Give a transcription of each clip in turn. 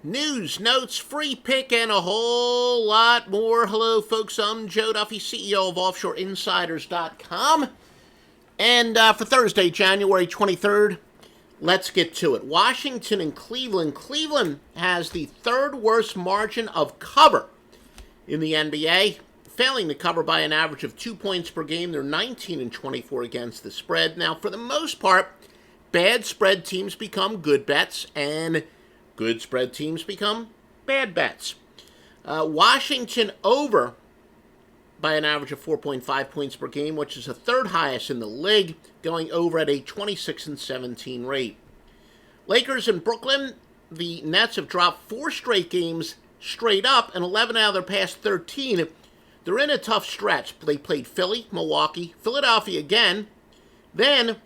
News, notes, free pick, and a whole lot more. Hello, folks. I'm Joe Duffy, CEO of OffshoreInsiders.com. And for Thursday, January 23rd, let's get to it. Washington and Cleveland. Cleveland has the third worst margin of cover in the NBA, failing to cover by an average of 2 points per game. They're 19 and 24 against the spread. Now, for the most part, bad spread teams become good bets, and good spread teams become bad bets. Washington over by an average of 4.5 points per game, which is the third highest in the league, going over at a 26 and 17 rate. Lakers in Brooklyn, the Nets have dropped 4 straight games straight up, and 11 out of their past 13. They're in a tough stretch. They played Philly, Milwaukee, Philadelphia again, then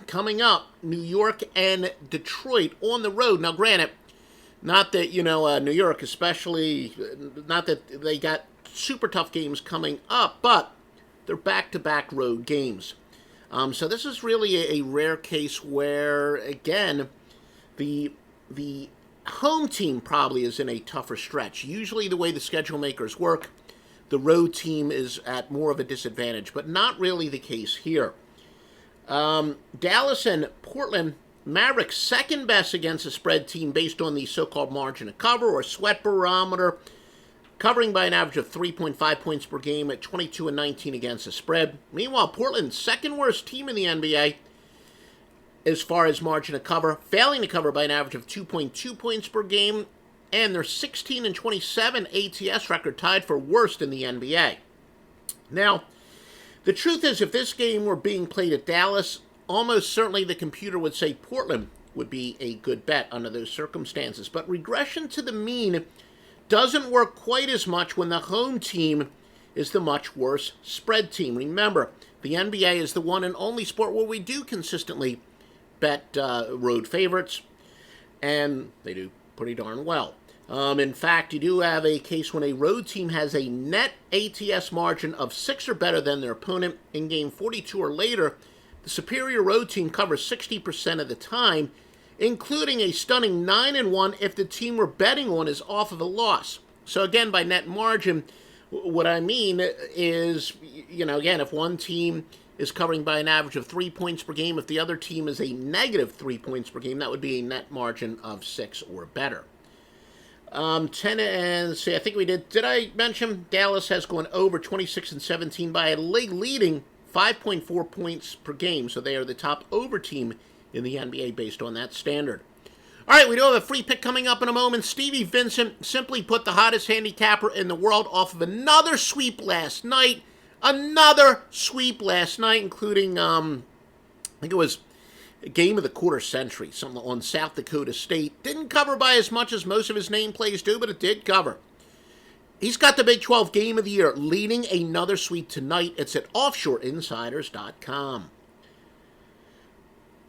coming up, New York and Detroit on the road. Now, granted, not that, New York especially, not that they got super tough games coming up, but they're back-to-back road games. So this is really a rare case where, again, the home team probably is in a tougher stretch. Usually the way the schedule makers work, the road team is at more of a disadvantage, but not really the case here. Dallas and Portland, Mavericks second best against a spread team based on the so-called margin of cover or sweat barometer, covering by an average of 3.5 points per game at 22 and 19 against the spread. Meanwhile, Portland, second worst team in the NBA as far as margin of cover, failing to cover by an average of 2.2 points per game, and their 16 and 27 ATS record tied for worst in the NBA. Now, the truth is, if this game were being played at Dallas, almost certainly the computer would say Portland would be a good bet under those circumstances. But regression to the mean doesn't work quite as much when the home team is the much worse spread team. Remember, the NBA is the one and only sport where we do consistently bet road favorites, and they do pretty darn well. In fact, you do have a case when a road team has a net ATS margin of 6 or better than their opponent in game 42 or later. The superior road team covers 60% of the time, including a stunning 9-1 if the team we're betting on is off of a loss. So again, by net margin, what I mean is, again, if one team is covering by an average of 3 points per game, if the other team is a negative 3 points per game, that would be a net margin of 6 or better. 10 and see, I think we did I mention Dallas has gone over 26 and 17 by a league leading 5.4 points per game, so they are the top over team in the NBA based on that standard. All right, we do have a free pick coming up in a moment. Stevie Vincent simply put the hottest handicapper in the world off of another sweep last night, including I think it was a game of the quarter century, something on South Dakota State. Didn't cover by as much as most of his name plays do, but it did cover. He's got the Big 12 Game of the Year, leading another sweep tonight. It's at OffshoreInsiders.com.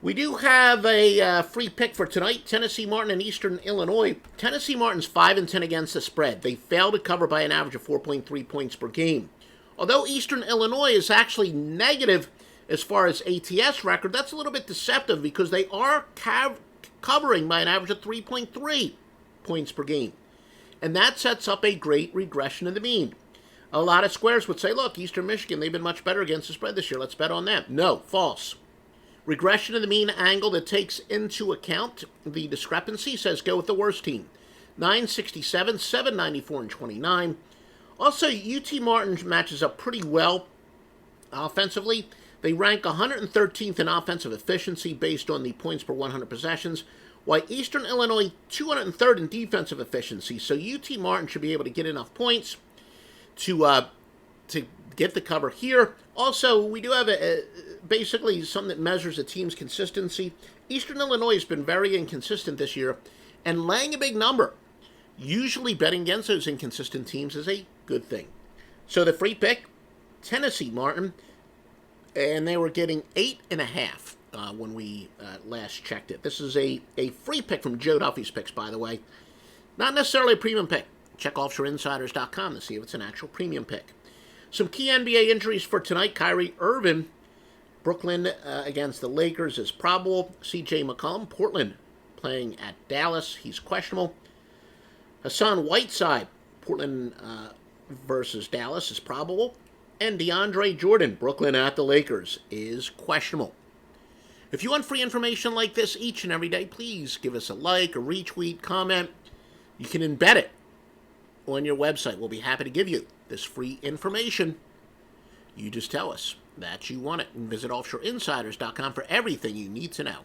We do have a free pick for tonight, Tennessee Martin and Eastern Illinois. Tennessee Martin's 5-10 against the spread. They failed to cover by an average of 4.3 points per game. Although Eastern Illinois is actually negative as far as ATS record, that's a little bit deceptive because they are covering by an average of 3.3 points per game. And that sets up a great regression of the mean. A lot of squares would say, look, Eastern Michigan, they've been much better against the spread this year. Let's bet on them. No, false. Regression of the mean angle that takes into account the discrepancy says go with the worst team. 967, 794, and 29. Also, UT Martin matches up pretty well offensively. They rank 113th in offensive efficiency based on the points per 100 possessions, while Eastern Illinois 203rd in defensive efficiency. So UT Martin should be able to get enough points to get the cover here. Also, we do have basically something that measures a team's consistency. Eastern Illinois has been very inconsistent this year, and laying a big number, usually betting against those inconsistent teams, is a good thing. So the free pick, Tennessee Martin, and they were getting 8.5 when we last checked it. This is a free pick from Joe Duffy's Picks, by the way. Not necessarily a premium pick. Check OffshoreInsiders.com to see if it's an actual premium pick. Some key NBA injuries for tonight. Kyrie Irving, Brooklyn against the Lakers is probable. C.J. McCollum, Portland playing at Dallas. He's questionable. Hassan Whiteside, Portland versus Dallas is probable. And DeAndre Jordan, Brooklyn at the Lakers, is questionable. If you want free information like this each and every day, please give us a like, a retweet, comment. You can embed it on your website. We'll be happy to give you this free information. You just tell us that you want it. And visit offshoreinsiders.com for everything you need to know.